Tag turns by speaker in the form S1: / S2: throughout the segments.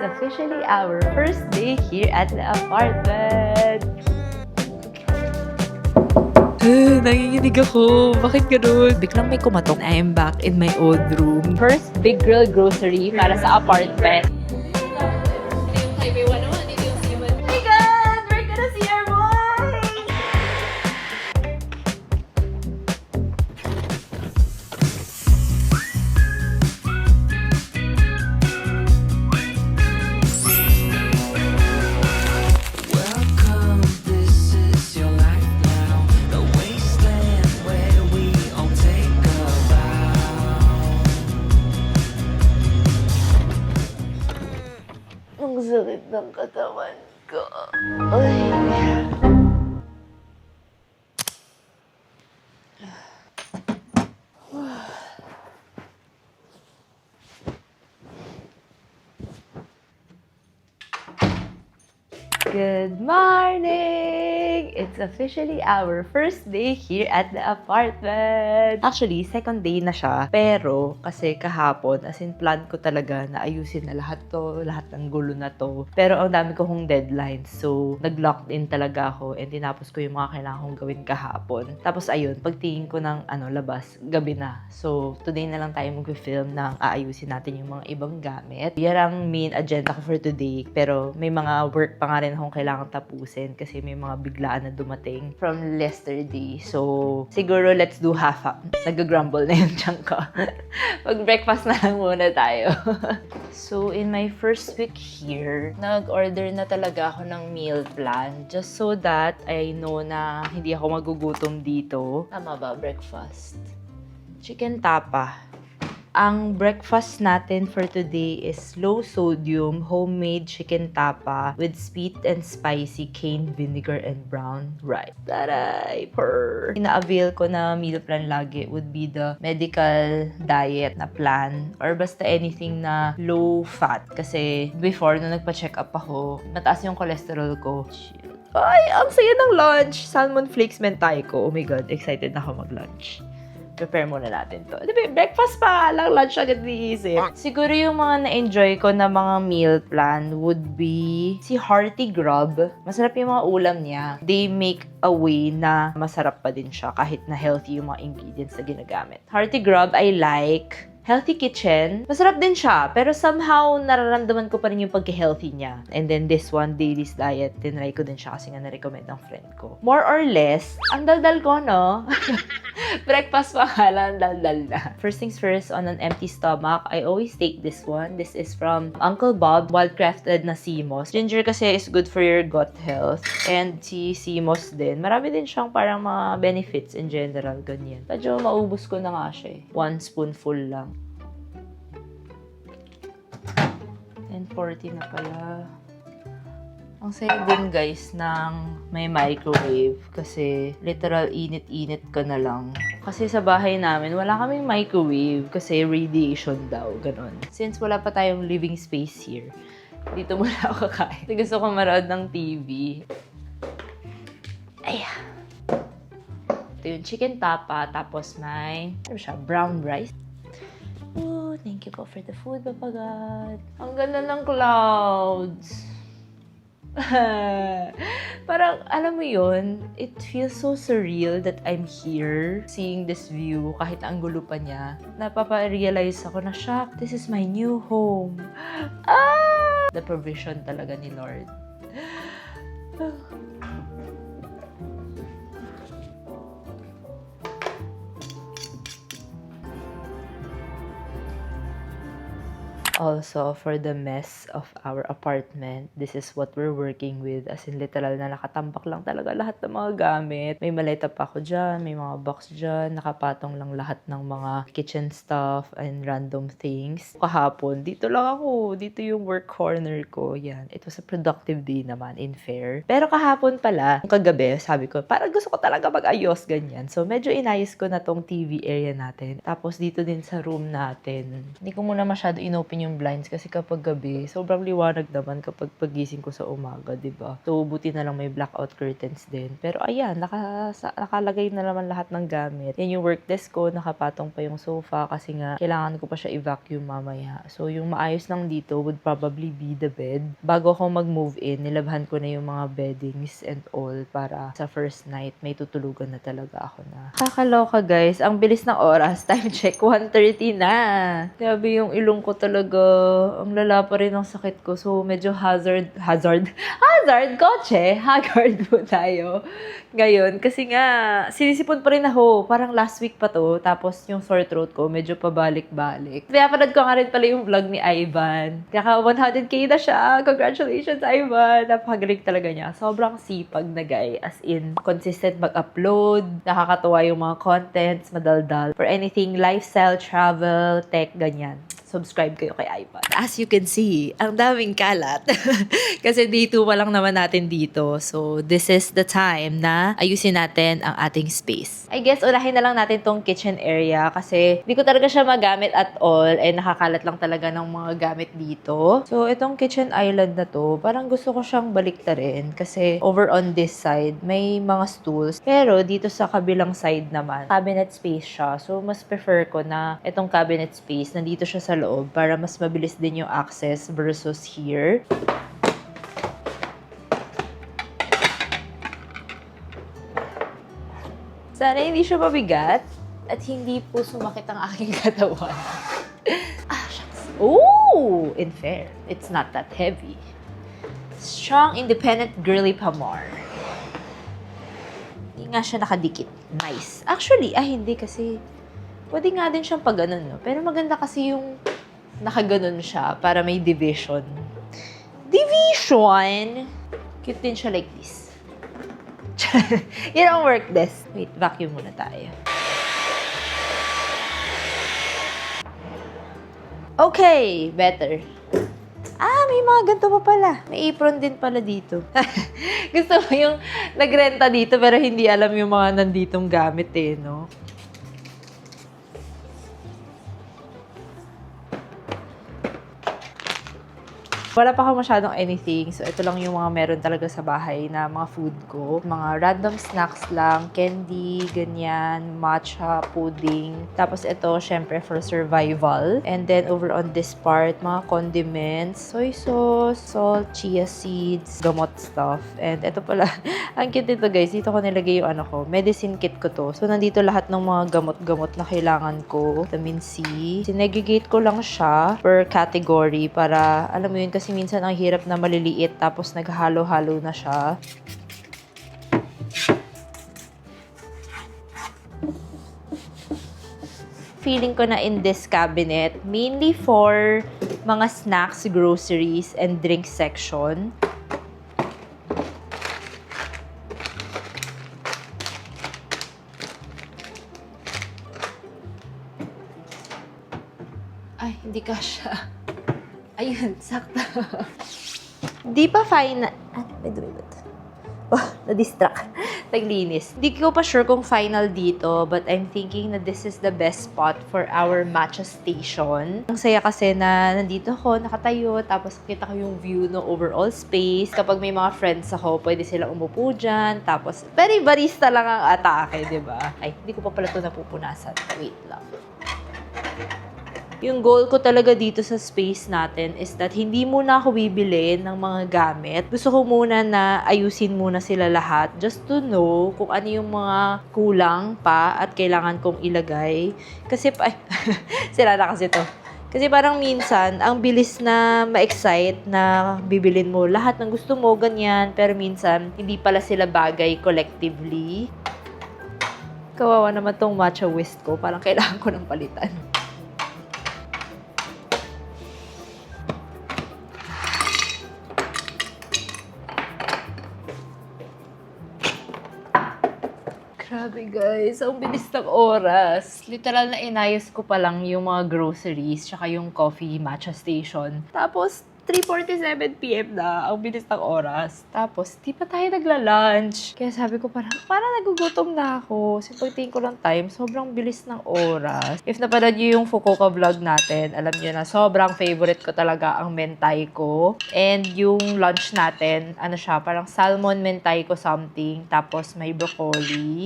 S1: It's officially our first day here at the apartment. Nanginginig ako. Bakit ganun? Biglang may kumatok. I am back in my old room. First big girl grocery para sa apartment. Hey God! We're gonna see our boy!
S2: Welcome, this is your life now. The wasteland where we all take a vow.
S1: Ang sakit ng katawan ko. Ay. Good morning! It's officially our first day here at the apartment. Actually, second day na siya. Pero, kasi kahapon, as in plan ko talaga na ayusin na lahat to, lahat ng gulo na to. Pero ang dami ko hong deadlines. So, nag-locked in talaga ako and tinapos ko yung mga kailangan kong gawin kahapon. Tapos ayun, pagtingin ko ng labas, gabi na. So, today na lang tayo mag-film ng aayusin natin yung mga ibang gamit. Yan ang main agenda ko for today. Pero may mga work pa nga rin akong kailangan tapusin kasi may mga biglaan na dumating from yesterday. So, siguro let's do half-half. Nag-grumble na yung chunk ko. Mag-breakfast na lang muna tayo. So, in my first week here, nag-order na talaga ako ng meal plan just so that I know na hindi ako magugutom dito. Tama ba? Breakfast. Chicken tapa. Ang breakfast natin for today is low-sodium homemade chicken tapa with sweet and spicy cane vinegar and brown rice. Taray! Purr! Ina-avail ko na meal plan lagi would be the medical diet na plan or basta anything na low-fat. Kasi before, nung nagpa-check up ako, mataas yung cholesterol ko. Ay, ang saya ng lunch! Salmon flakes mentaiko. Oh my God, excited na ako mag-lunch. Prepare muna natin to. Diba, breakfast pa lang, lunch agad niisip. Siguro yung mga na-enjoy ko na mga meal plan would be si Hearty Grub. Masarap yung mga ulam niya. They make a way na masarap pa din siya kahit na healthy yung mga ingredients na ginagamit. Hearty Grub, I like. Healthy Kitchen, masarap din siya, pero somehow nararamdaman ko pa rin yung pagka-healthy niya. And then this one, Daily's Diet, tinry ko din siya kasi nga na-recommend ng friend ko. More or less, ang daldal ko, no? Breakfast pa nga lang, daldal na. First things first, on an empty stomach, I always take this one. This is from Uncle Bob, wild-crafted na sea moss. Ginger kasi is good for your gut health. And si sea moss din, marami din siyang parang mga benefits in general, ganyan. Medyo maubos ko na nga siya eh. 1 spoonful lang. 10:40 na pala. Ang saya din guys ng may microwave kasi literal init-init ka na lang. Kasi sa bahay namin, wala kaming microwave kasi radiation daw, ganun. Since wala pa tayong living space here, dito muna ako kakain. Kasi gusto ko manood ng TV. Ayan. Ito yung chicken tapa, tapos may, ano siya, brown rice. Oh, thank you po for the food, Papa God. Ang ganda ng clouds. Parang, alam mo yun, it feels so surreal that I'm here, seeing this view, kahit ang gulo pa niya. Napapa-realize ako na, shock, this is my new home. Ah! The provision talaga ni Lord. Also, for the mess of our apartment, this is what we're working with. As in, literal na nakatambak lang talaga lahat ng mga gamit. May maleta pa ako dyan, may mga box dyan, nakapatong lang lahat ng mga kitchen stuff and random things. Kahapon, dito lang ako. Dito yung work corner ko. Yan. It was a productive day naman, in fair. Pero kahapon pala, kagabi, sabi ko, parang gusto ko talaga mag-ayos, ganyan. So, medyo inayos ko na tong TV area natin. Tapos, dito din sa room natin. Hindi ko muna masyado inopen yung yung blinds kasi kapag gabi, sobrang liwanag naman kapag pagising ko sa umaga, 'di ba? So, buti na lang may blackout curtains din. Pero ayan, nakalagay na naman lahat ng gamit. Yan yung work desk ko, nakapatong pa yung sofa kasi nga kailangan ko pa siya i-vacuum mamaya. So, yung maayos lang dito would probably be the bed. Bago ako mag-move in, nilabhan ko na yung mga beddings and all para sa first night may tutulugan na talaga ako na. Kakaloka guys, ang bilis ng oras. Time check, 1:30 na. Grabe yung ilong ko talaga. Ang lala pa rin ang sakit ko. So, medyo haggard po tayo. Ngayon, kasi nga, sinisipon pa rin ako. Parang last week pa to. Tapos yung sore throat ko, medyo pabalik-balik. Kaya panood ko nga rin pala yung vlog ni Ivan. Kaya 100k na siya. Congratulations, Ivan. Napakagaling talaga niya. Sobrang sipag na guy. As in, consistent mag-upload. Nakakatuwa yung mga contents, madaldal. For anything, lifestyle, travel, tech, ganyan. Subscribe kayo kay Ivan. As you can see, ang daming kalat. Kasi day 2 pa lang naman natin dito. So, this is the time na ayusin natin ang ating space. I guess, unahin na lang natin tong kitchen area kasi di ko talaga siya magamit at all. Eh, nakakalat lang talaga ng mga gamit dito. So, itong kitchen island na to, parang gusto ko siyang baliktarin kasi over on this side, may mga stools. Pero, dito sa kabilang side naman, cabinet space siya. So, mas prefer ko na itong cabinet space, nandito siya sa loob para mas mabilis din yung access versus here. Sana hindi siya mabigat at hindi po sumakit ang aking katawan. Shucks. Oh! In fair, it's not that heavy. Strong, independent, girly Pamor. Hindi nga siya nakadikit. Nice. Actually, hindi kasi pwede nga din siyang pag ganun, no? Pero maganda kasi yung nakaganon siya para may division. Division! Cute din siya like this. Yan ang work desk. Wait, vacuum muna tayo. Okay, better. May mga ganito pa pala. May apron din pala dito. Gusto mo yung nagrenta dito pero hindi alam yung mga nanditong gamit no? Wala pa ako masyadong anything. So, ito lang yung mga meron talaga sa bahay na mga food ko. Mga random snacks lang. Candy, ganyan, matcha, pudding. Tapos ito, syempre, for survival. And then, over on this part, mga condiments, soy sauce, salt, chia seeds, gamot stuff. And ito pala, ang cute nito guys. Dito ko nilagay yung medicine kit ko to. So, nandito lahat ng mga gamot-gamot na kailangan ko. Vitamin C. Sinegregate ko lang siya per category para, alam mo yun, kasi minsan ang hirap na maliliit tapos naghalo-halo na siya. Feeling ko na in this cabinet, mainly for mga snacks, groceries, and drink section. Ay, hindi kasya. Ayun, sakto. Di pa final. May dumi ba ito? Oh, na-distract. Naglinis. Hindi ko pa sure kung final dito, but I'm thinking na this is the best spot for our matcha station. Ang saya kasi na nandito ako, nakatayo, tapos kita ko yung view ng overall space. Kapag may mga friends ako, pwede sila umupo dyan. Tapos, very barista lang ang atake, di ba? Ay, hindi ko pa pala ito napupunasan. Wait lang. Yung goal ko talaga dito sa space natin is that hindi muna ako bibili ng mga gamit. Gusto ko muna na ayusin muna sila lahat just to know kung ano yung mga kulang pa at kailangan kong ilagay. Kasi, sira na kasi to. Kasi parang minsan, ang bilis na ma-excite na bibilin mo lahat ng gusto mo, ganyan. Pero minsan, hindi pala sila bagay collectively. Kawawa naman tong matcha whisk ko. Parang kailangan ko ng palitan. Grabe guys, ang bilis ng oras. Literal na inayos ko pa lang yung mga groceries tsaka yung coffee matcha station. Tapos, 3:47 PM na. Ang bilis ng oras. Tapos, di pa tayo nagla-lunch. Kaya sabi ko parang nagugutom na ako. Kasi pagtingin ko ng time, sobrang bilis ng oras. If napanood nyo yung Fukuoka vlog natin, alam nyo na sobrang favorite ko talaga ang mentaiko. And yung lunch natin, ano siya, parang salmon mentaiko something. Tapos may broccoli.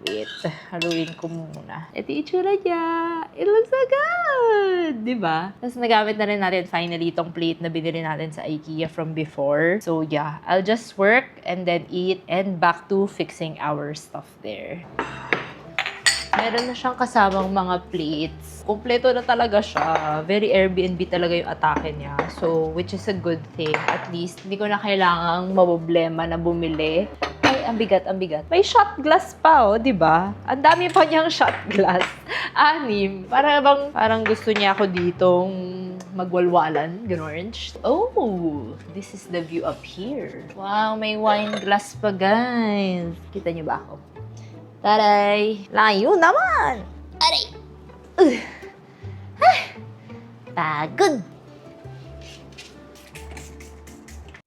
S1: Wait, haluin ko muna. Ito yung itsura niya. It looks so good! Diba? Tapos nagamit na rin natin finally itong plate na binili natin sa IKEA from before. So yeah, I'll just work and then eat and back to fixing our stuff there. Meron na siyang kasamang mga plates. Kompleto na talaga siya. Very Airbnb talaga yung atake niya. So, which is a good thing. At least, hindi ko na kailangang maboblema na bumili. Ay, ang bigat, ang bigat. May shot glass pa, oh, di ba? Ang dami pa niyang shot glass. 6. Parang gusto niya ako ditong magwalwalan. Ganon. Oh, this is the view up here. Wow, may wine glass pa, guys. Kita niyo ba ako? Taray! Layo naman! Aray! Pagod!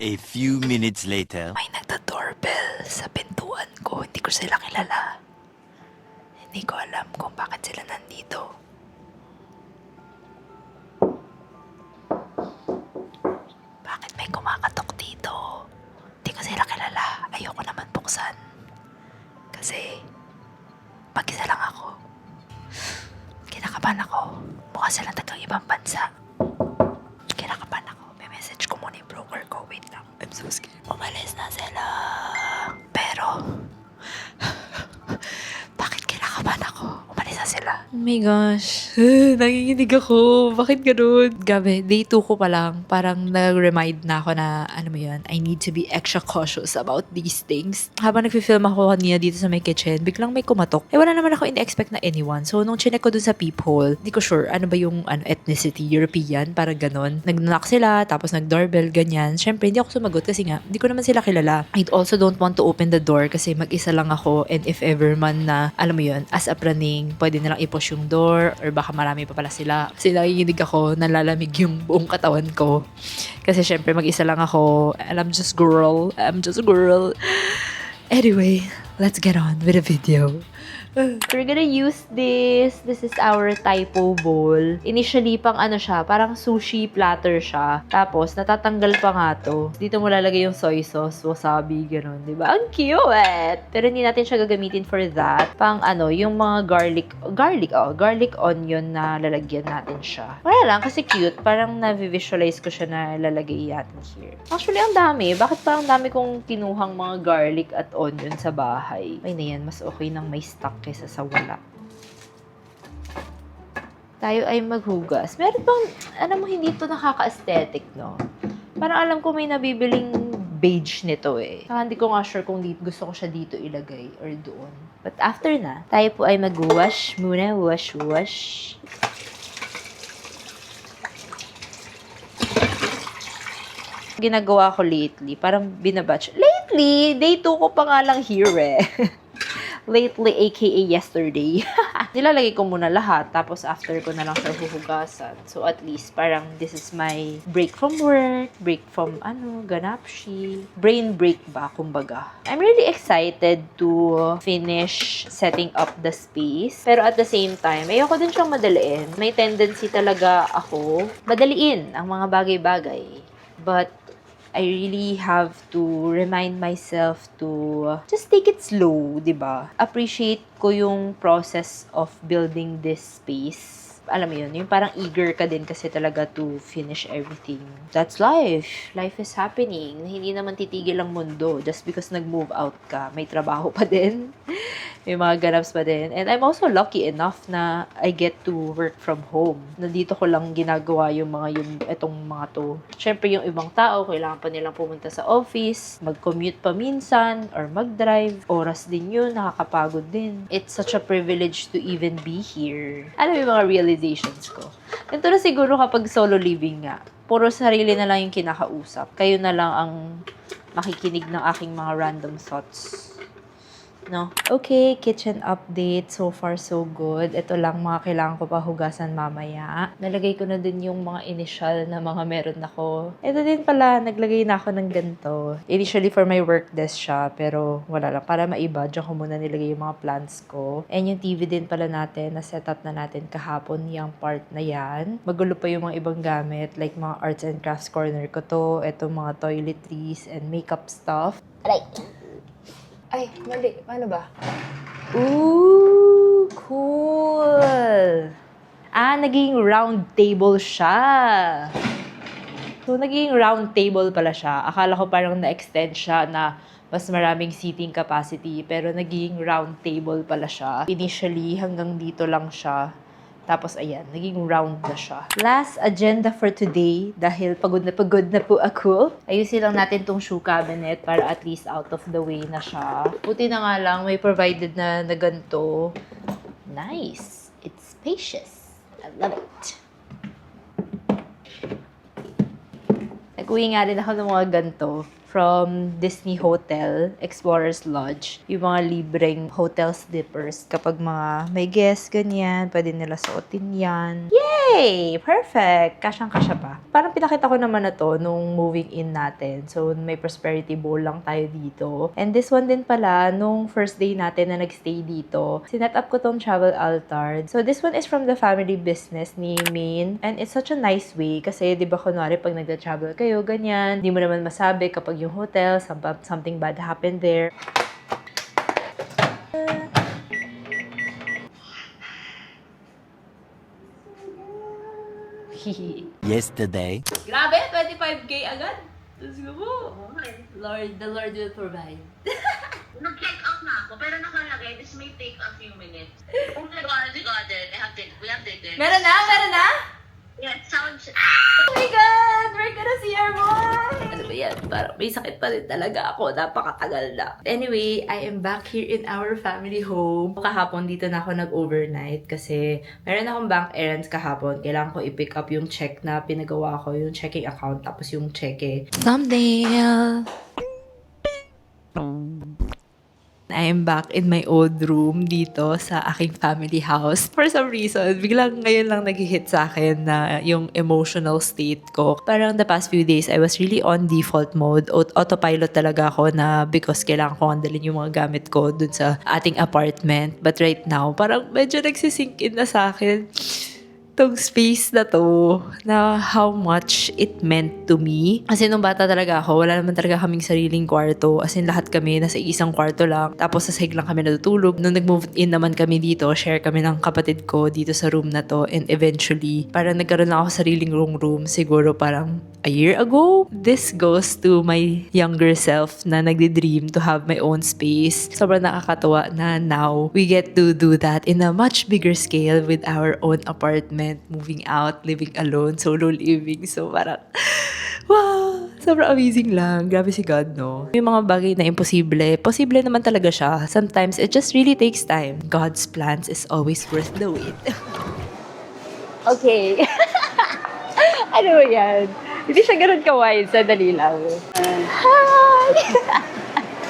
S3: A few minutes later.
S1: May nagda-doorbell sa pintuan ko. Hindi ko sila kilala. Hindi ko alam kung bakit sila nandito. Bakit may kumakatok dito? Hindi ko sila kilala. Ayoko naman buksan. Kasi, mag-isa lang ako. Kinakabahan ako. Mukha silang tagang ibang bansa. Kinakabahan ako. May message ko muna yung broker ko. Wait lang. I'm so scared. Umalis na sila. Pero, bakit kinakabahan ako? Umalis na sila. Oh my gosh. Nanginginig ako. Bakit ganun? Gabi, day 2 ko pa lang. Parang nag-remind na ako na, ano mo yun, I need to be extra cautious about these things. Habang nag-film ako kanina dito sa may kitchen, biglang may kumatok. Eh, wala naman ako in-expect na anyone. So, nung chinek ko dun sa peephole, di ko sure, ano ba yung ethnicity? European? Parang ganun. Nag-knock sila, tapos nag-doorbell, ganyan. Siyempre, hindi ako sumagot kasi nga, hindi ko naman sila kilala. I also don't want to open the door kasi mag-isa lang ako and if ever man na, alam mo yun, as a praning, pwede nilang i-push yung door or baka marami pa pala sila. Kasi nakikinig ako, nalalamig yung buong katawan ko. Kasi syempre mag-isa lang ako and I'm just a girl. Anyway, let's get on with the video. We're gonna use this. This is our typo bowl. Initially, pang ano siya, parang sushi platter siya. Tapos, natatanggal pa nga to. Dito mo lalagay yung soy sauce, wasabi, gano'n, di ba? Ang cute! Pero hindi natin siya gagamitin for that. Pang ano, yung mga garlic onion na lalagyan natin siya. Wala lang, kasi cute. Parang na-visualize ko siya na lalagay natin here. Actually, ang dami. Bakit parang dami kong kinuhang mga garlic at onion sa bahay? Ay na yan, mas okay nang may stock kaysa sa wala. Tayo ay maghugas. Meron bang, mo, hindi to nakaka-aesthetic, no? Parang alam ko may nabibiling beige nito eh. Saka hindi ko nga sure kung gusto ko siya dito ilagay or doon. But after na, tayo po ay mag-wash muna. Wash. Ginagawa ko lately, parang binabatch. Lately, day 2 ko pa nga lang here eh. Lately, aka yesterday. Nilalagay ko muna lahat, tapos after ko na lang siya huhugasan. So at least, parang this is my break from work, break from ganapshi. Brain break ba, kumbaga. I'm really excited to finish setting up the space. Pero at the same time, ayoko din siyang madaliin. May tendency talaga ako madaliin ang mga bagay-bagay. But I really have to remind myself to just take it slow, diba? Appreciate ko yung process of building this space. Alam mo yun, yung parang eager ka din kasi talaga to finish everything. That's life. Life is happening. Hindi naman titigil ang mundo just because nag-move out ka. May trabaho pa din. May mga ganaps pa din. And I'm also lucky enough na I get to work from home. Nandito ko lang ginagawa etong mga to. Siyempre, yung ibang tao, kailangan pa nilang pumunta sa office, mag-commute pa minsan, or mag-drive. Oras din yun, nakakapagod din. It's such a privilege to even be here. Alam mo yung mga realizations ko. Ganito na siguro kapag solo living nga. Puro sarili na lang yung kinakausap. Kayo na lang ang makikinig ng aking mga random thoughts. no? Okay, kitchen update. So far, so good. Ito lang mga kailangan ko pa hugasan mamaya. Nalagay ko na din yung mga initial na mga meron ako. Ito din pala, naglagay na ako ng ganito. Initially for my work desk siya, pero wala lang. Para maiba, dyan ko muna nilagay yung mga plants ko. And yung TV din pala natin, na setup na natin kahapon yung part na yan. Magulo pa yung mga ibang gamit, like mga arts and crafts corner ko to. Ito mga toiletries and makeup stuff. Aray! Ay, mali. Paano ba? Ooh, cool! Naging round table siya. So, naging round table pala siya. Akala ko parang na-extend siya na mas maraming seating capacity. Pero naging round table pala siya. Initially, hanggang dito lang siya. Tapos, ayan, naging round na siya. Last agenda for today, dahil pagod na po ako. Ayusin lang natin tong shoe cabinet para at least out of the way na siya. Buti na nga lang, may provided na ganito. Nice. It's spacious. I love it. Nag-uwi nga rin ako ng mga ganito from Disney Hotel, Explorers Lodge. Yung mga libreng hotel slippers. Kapag mga may guest, ganyan, pwede nila suotin yan. Yay! Perfect! Kasyang-kasya pa. Parang pinakita ko naman na to nung moving in natin. So, may prosperity bowl lang tayo dito. And this one din pala, nung first day natin na nagstay dito, sinet up ko tong travel altar. So, this one is from the family business ni Min. And it's such a nice way kasi, di ba, kunwari, pag nagda-travel kayo, ganyan, di mo naman masabi kapag yung hotel, something bad happened there.
S3: Yesterday.
S1: Grabe, 25K agad. Let's go. Lord, the Lord will provide.
S4: Nag-check out na ako, pero nakalagay, this may take a few minutes. Oh my God, we got it. We have it.
S1: Meron na?
S4: Yeah, it sounds...
S1: Oh my God! We're gonna see our boy! Ano ba yan? Parang may sakit pa rin talaga ako. Napakatagal na. Anyway, I am back here in our family home. Kahapon dito na ako nag-overnight kasi meron akong bank errands kahapon. Kailangan ko i-pick up yung check na pinagawa ko, yung checking account, tapos yung cheque. Thumbnail! I am back in my old room dito sa aking family house. For some reason, biglang ngayon lang nag-hit sa akin na yung emotional state ko. Parang the past few days, I was really on default mode. Autopilot talaga ako na because kailangan ko handalin yung mga gamit ko dun sa ating apartment. But right now, parang medyo nagsisink in na sa akin tong space na to, na how much it meant to me. Kasi nung bata talaga ako, wala naman talaga kaming sariling kwarto. As in, lahat kami nasa isang kwarto lang. Tapos sa sahig lang kami natutulog. Nung nag-move in naman kami dito, share kami ng kapatid ko dito sa room na to. And eventually, parang nagkaroon lang ako sariling room. Siguro parang a year ago. This goes to my younger self na nagdi-dream to have my own space. Sobrang nakakatawa na now, we get to do that in a much bigger scale with our own apartment. Moving out, living alone, solo living. So parang, wow! Sobrang amazing lang. Grabe si God, no? Yung mga bagay na imposible, posible naman talaga siya. Sometimes, it just really takes time. God's plans is always worth the wait. Okay. Ano ba yan? Hindi siya ganun ka-wide. Sandali lang. Hi!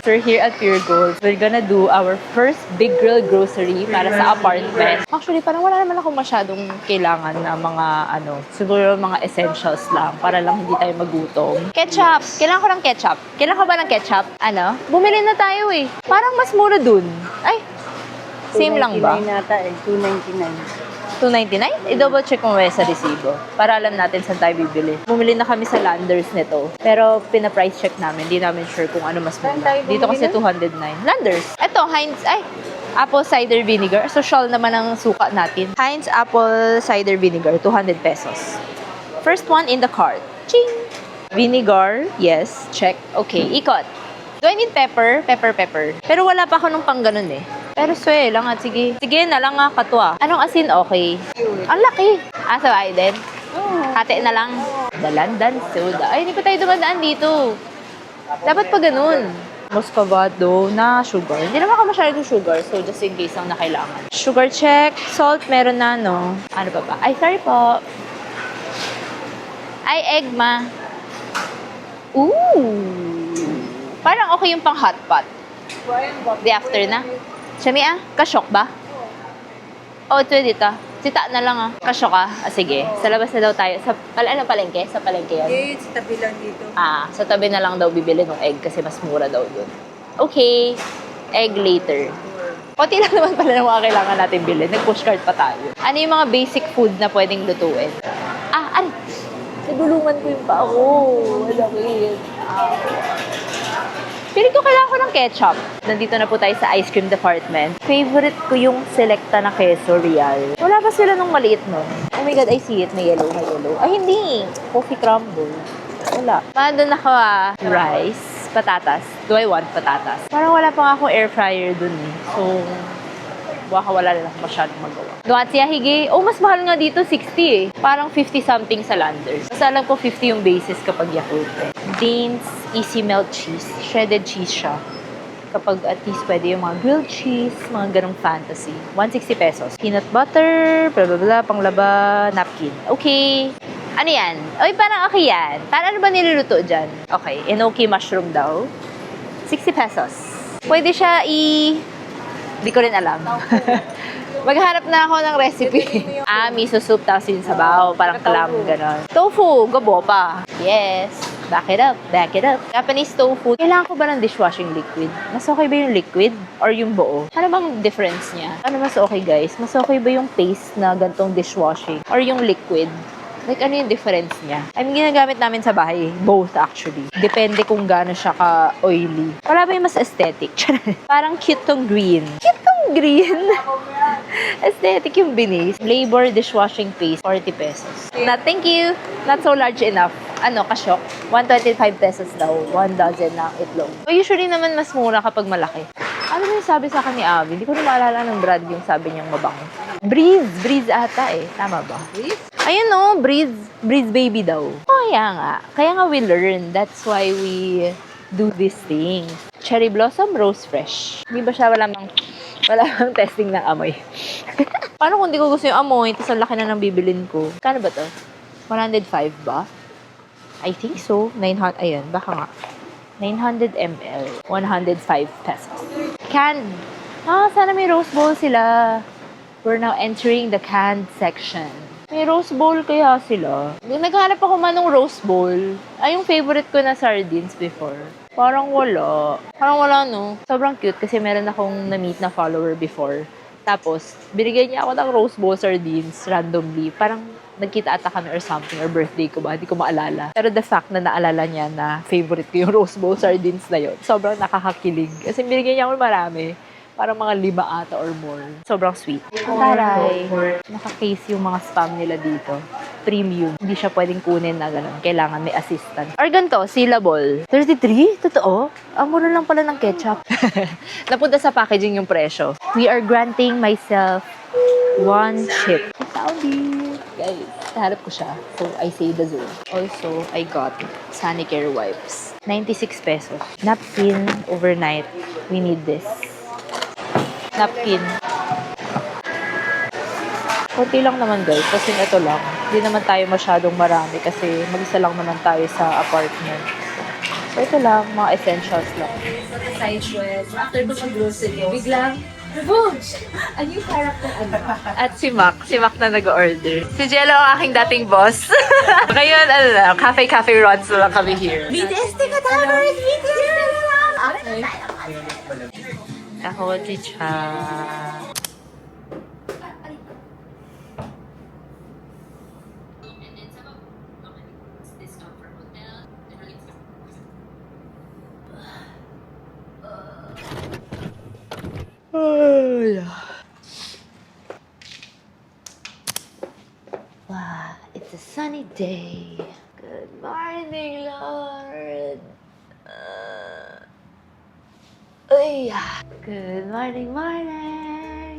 S1: So we're here at Pure Gold. We're gonna do our first big girl grocery para sa apartment. Actually, parang wala naman ako masyadong kailangan na mga, siguro mga essentials lang para lang hindi tayo magutom. Ketchup! Kailangan ko ng ketchup. Kailangan ko ba ng ketchup? Bumili na tayo eh. Parang mas mura dun. Ay, same lang ba?
S5: 299 nata eh, 299.
S1: $2.99? I-double check mo sa resibo para alam natin saan tayo bibili. Bumili na kami sa Landers nito. Pero pina-price check namin. Hindi namin sure kung ano mas mura. Dito kasi 209. Landers. Ito, Heinz. Apple cider vinegar. Social naman ang suka natin. Heinz apple cider vinegar. 200 pesos. First one in the cart. Ching! Vinegar. Yes. Check. Okay. Ikot. Do I need pepper? Pepper. Pero wala pa ako nung pang ganun eh. Pero sway lang at sige. Sige na lang nga katwa. Anong asin okay? Ang laki. Sa Biden? Hati na lang. Dalandan soda. Ay, hindi pa tayo dumadaan dito. Dapat pa ganun. Muscovado na sugar. Hindi naman ako masyadong sugar. So, just in case lang na kailangan. Sugar check. Salt, meron na, no? Ano pa ba? Ay, sorry po. Ay, egg, ma. Ooh. Parang okay yung pang hot pot. Di after na. Siyami kasyok ba? Oo, ito dito. Sita na lang Kasyok ka? Sige. Sa labas na daw tayo. Ano palengke? Sa palengke yan?
S5: Sa tabi lang dito.
S1: Sa tabi na lang daw bibili ng egg kasi mas mura daw dun. Okay. Egg later. Konti lang naman pala ng mga kailangan natin bilhin. Nag-push cart pa tayo. Ano yung mga basic food na pwedeng lutuin? Ari! Nagulungan ko yung paa ko. Malakit. Pili ko kailangan ko ng ketchup. Nandito na po tayo sa ice cream department. Favorite ko yung Selecta na queso real. Wala pa sila nung maliit nun. Oh my God, I see it. May yellow, may yellow. Ay, hindi. Coffee crumble. Wala. Doon ako rice, patatas. Do I want patatas? Parang wala pa nga akong air fryer dun eh. So, baka wala na lang masyadong magawa. Doon siya higi. Oh, mas mahal nga dito, 60 eh. Parang 50 something sa Landers. Mas alam ko 50 yung basis kapag Yakult eh. Danes Easy Melt Cheese. Shredded cheese siya. Kapag at least pwede yung mga grilled cheese, mga ganong fantasy. 160 pesos. Peanut butter, blah blah blah, panglaba, napkin. Okay. Ano yan? Oy, parang okay yan. Paano ba niluluto dyan? Okay, enoki mushroom daw. 60 pesos. Pwede siya Di ko rin alam. Maghanap na ako ng recipe. Miso soup, tapos yung sabaw, parang clam, gano'n. Tofu, gabo pa. Yes. Back it up, back it up. Japanese tofu. Kailangan ko ba ng dishwashing liquid? Mas okay ba yung liquid or yung buo? Ano bang difference niya? Ano mas okay, guys? Mas okay ba yung paste na gantong dishwashing or yung liquid? Like, ano yung difference niya? I mean, ginagamit namin sa bahay. Both, actually. Depende kung gaano siya ka-oily. Wala ba yung mas aesthetic? Parang cute tong green. Cute tong green! Aesthetic yung binis. Flavor dishwashing paste, 40 pesos. Thank you! Not so large enough. Kasyok. 125 pesos daw. 1 dozen ng itlog. So, usually naman mas mura kapag malaki. Ano yung sabi sa akin ni Abby? Hindi ko na maalala ng brand yung sabi niyang mabango. Breeze. Breeze ata eh. Tama ba? Breeze? Ayun Breeze. Breeze baby daw. Kaya nga. Kaya nga we learn. That's why we do this thing. Cherry Blossom Rose Fresh. Hindi ba siya wala mang testing ng amoy? Paano kung di ko gusto yung amoy, tapos ang laki na ng bibilin ko? Kano ba to? 105 ba? I think so. 900, ayun, baka nga. 900 ml. 105 pesos. Canned. Sana may rose bowl sila. We're now entering the canned section. May rose bowl kaya sila. Naghanap ako man ng rose bowl. Ay, yung favorite ko na sardines before. Parang wala. No? Sobrang cute kasi meron akong na-meet na follower before. Tapos, binigyan niya ako ng rose bowl sardines randomly. Parang nagkita ata kami or something, or birthday ko ba, hindi ko maalala. Pero the fact na naalala niya na favorite ko yung rose bowl sardines na yun, sobrang nakakakilig. Kasi binigyan niya ako marami. Parang mga 5 ata or more. Sobrang sweet. Taray. Naka-case yung mga spam nila dito. Premium. Hindi siya pwedeng kunin na gano'n. Kailangan may assistant. Or ganito, sealable. 33? Totoo? Ang mura lang pala ng ketchup. Napunta sa packaging yung presyo. We are granting myself 1 chip. I found it. Guys, nahanap ko siya. So, I say the zoo. Also, I got Sanicare wipes. 96 pesos. Napkin overnight. We need this. Napkin. Kunti lang naman guys, kasi ito lang. Hindi naman tayo masyadong marami kasi mag-isa lang naman tayo sa apartment. So ito lang, mga essentials lang.
S6: Sidewest, after ko mag-grocery, biglang, boom! A new character,
S1: At si Mac na nag-order. Si Jello ang aking dating boss. Ngayon, cafe runs na lang kami here.
S6: BTS, tika tayo! BTS!
S1: Ako, chicha. Wow, it's a sunny day. Good morning, Lord. Good morning.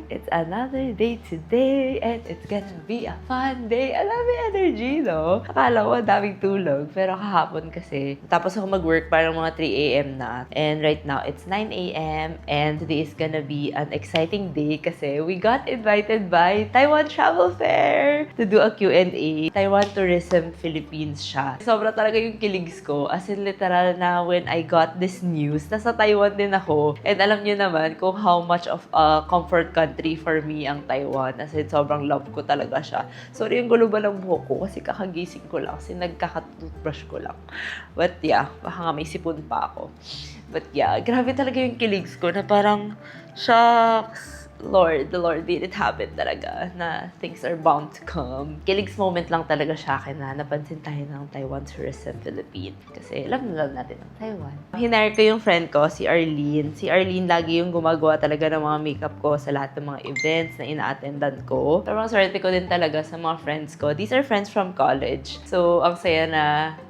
S1: It's another day today and it's gonna be a fun day. Alam mo energy, no? Akala ko daming tulog. Pero kahapon kasi, tapos ako mag-work parang mga 3 a.m. na. And right now, it's 9 a.m. And today is gonna be an exciting day kasi we got invited by Taiwan Travel Fair to do a Q&A. Taiwan Tourism Philippines siya. Sobra talaga yung kiligs ko. As in, literal na when I got this news, nasa Taiwan din ako. And alam niyo naman kung how much of a comfort country for me ang Taiwan. As in, sobrang love ko talaga siya. Sorry yung gulo ba ng buhok ko kasi kakagising ko lang. Kasi nagkaka-toothbrush ko lang. But yeah, baka nga may sipon pa ako. But yeah, grabe talaga yung kiligs ko na parang, shucks, Lord, the Lord did it happen talaga na things are bound to come. Kiligs moment lang talaga siya akin na napansin tayo ng Taiwan Tourism Philippines kasi alam na lang natin ang Taiwan. Hinire ko yung friend ko, si Arlene. Si Arlene lagi yung gumagawa talaga ng mga makeup ko sa lahat ng mga events na ina-attendan ko. Pero ang swerte ko din talaga sa mga friends ko. These are friends from college. So, ang saya na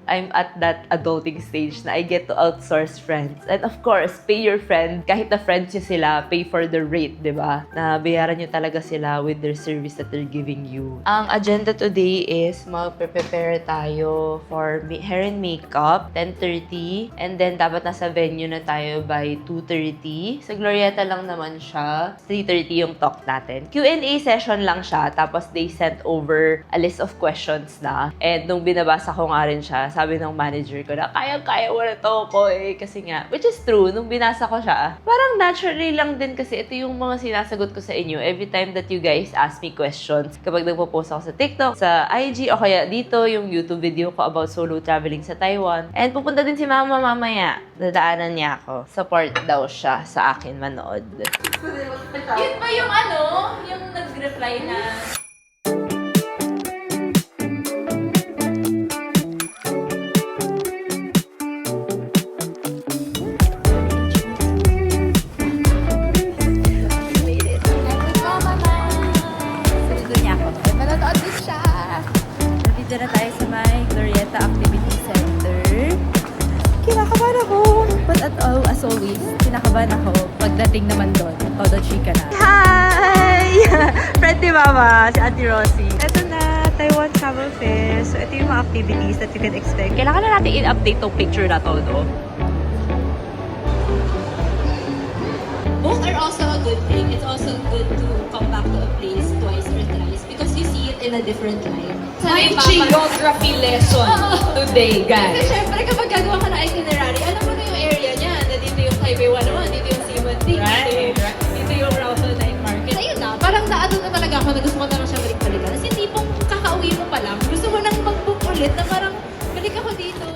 S1: I'm at that adulting stage na I get to outsource friends. And of course, pay your friend. Kahit na friends nyo sila, pay for the rate, di ba? Na bayaran nyo talaga sila with their service that they're giving you. Ang agenda today is mag-prepare tayo for hair and makeup, 10:30. And then, dapat nasa venue na tayo by 2:30. Sa Glorieta lang naman siya. 3:30 yung talk natin. Q&A session lang siya. Tapos, they sent over a list of questions na. And nung binabasa ko nga rin siya, sabi ng manager ko na, kaya-kaya mo na to ko eh. Kasi nga, which is true, nung binasa ko siya, parang naturally lang din kasi ito yung mga sinasagot ko sa inyo every time that you guys ask me questions. Kapag nagpo-post ako sa TikTok, sa IG, o kaya dito, yung YouTube video ko about solo traveling sa Taiwan. And pupunta din si Mama mamaya. Dadaanan niya ako. Support daw siya sa akin manood.
S6: Yun ba yung yung nag-reply na... Dito na tayo sa may Glorieta Activity Center. Kinakabahan ako. But as always, kinakabahan ako pagdating naman doon. Todo chika na.
S1: Hi! Friend ni Mama, si Auntie Rosie. Ito na, Taiwan Travel Fair. So, ito yung mga activities that you can expect. Kailangan na natin i-update tong picture na to, no?
S6: Both are also a good thing. It's also good to come back to a place twice or thrice because you see it in a different light.
S7: My geography lesson today,
S6: Kasi
S7: guys.
S6: syempre kapag gagawa ka ng itinerary, alam mo na yung area niya. Na dito yung Highway 101, dito yung C1D, dito yung Rousel Night Market. Ayun na, parang naano na talaga ako na gusto ko na lang siya balik-balikan. Kasi hindi pong kakauwi mo pa lang, gusto mo nang mag-book ulit na parang balik ako dito.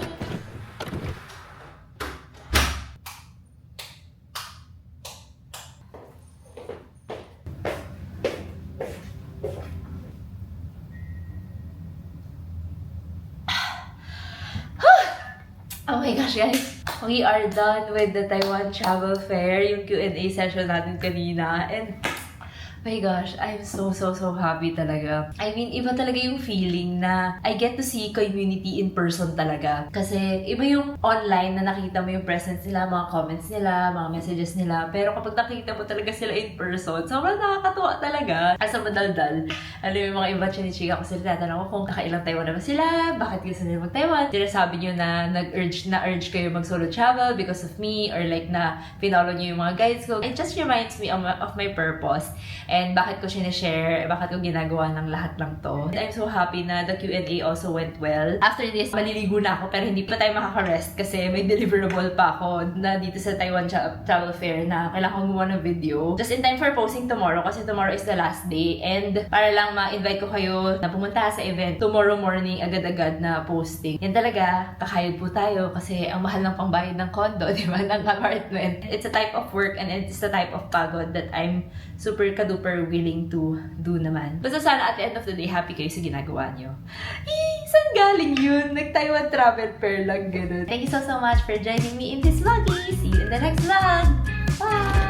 S1: Oh my gosh, guys. We are done with the Taiwan Travel Fair, yung Q&A session natin kanina. And, my gosh, I'm so happy talaga. I mean, iba talaga yung feeling na I get to see community in person talaga. Kasi, iba yung online na nakita mo yung presence nila, mga comments nila, mga messages nila. Pero kapag nakita mo talaga sila in person, sobrang nakakatuwa talaga. Asa madaldal. Alam mo yung mga iba chinichika ko sila, tatanong ko kung kakailang Taiwan na ba sila, bakit gusto nila mag-Taiwan. Sinasabi nyo na nag-urge kayo mag-solo travel because of me, or like na pinollow nyo yung mga guides ko. It just reminds me of my purpose. And bakit ko sinishare, bakit ko ginagawa ng lahat lang to. And I'm so happy na the Q&A also went well. After this, maliligo na ako pero hindi pa tayo makaka-rest kasi may deliverable pa ako na dito sa Taiwan Travel Fair na kailangan kong gumawa ng video. Just in time for posting tomorrow kasi tomorrow is the last day. And para lang ma-invite ko kayo na pumunta sa event tomorrow morning agad-agad na posting. Yan talaga, kakayod po tayo kasi ang mahal ng pangbayad ng condo, di ba, ng apartment. It's a type of work and it's a type of pagod that I'm super willing to do naman. Basta sana at the end of the day, happy kayo sa ginagawa nyo. Saan galing yun? Nag-Taiwan Travel Fair lang, ganun. Thank you so much for joining me in this vlog. See you in the next vlog. Bye!